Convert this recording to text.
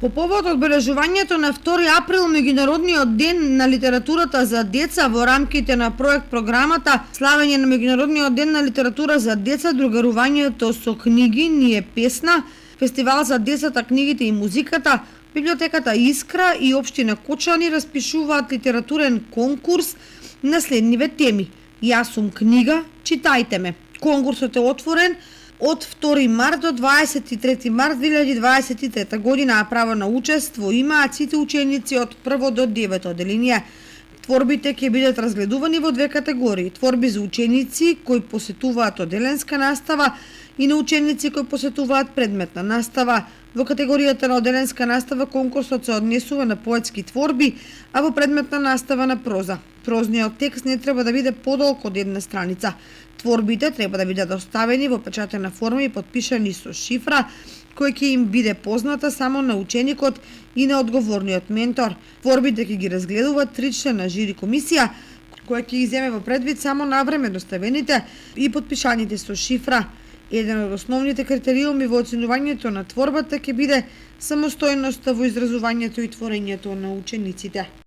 По повод одбележувањето на 2 април меѓународниот ден на литературата за деца во рамките на проект програмата Славење на меѓународниот ден на литература за деца, другарувањето со книги ни е песна, фестивал за децата, книгите и музиката, библиотеката Искра и општина Кочани распишуваат литературен конкурс на следниве теми. Јас сум книга, читајте ме. Конкурсот е отворен од 2 март до 23 март 2023 година, а право на учество имаат сите ученици од 1 до 9 одделение. Творбите ќе бидат разгледувани во 2 категории: творби за ученици кои посетуваат одделенска настава и на ученици кои посетуваат предметна настава. Во категоријата на одделенска настава конкурсот се однесува на поетски творби, а во предметна настава на проза. Прозниот текст не треба да биде подолг од 1 страница. Творбите треба да бидат оставени во печатена форма и подпишани со шифра, која ќе им биде позната само на ученикот и на одговорниот ментор. Творбите ќе ги разгледува 3-члена жири комисија, која ќе ги земе во предвид само навреме доставените и подпишаните со шифра. Еден од основните критериуми во оценувањето на творбата ќе биде самостојноста во изразувањето и творењето на учениците.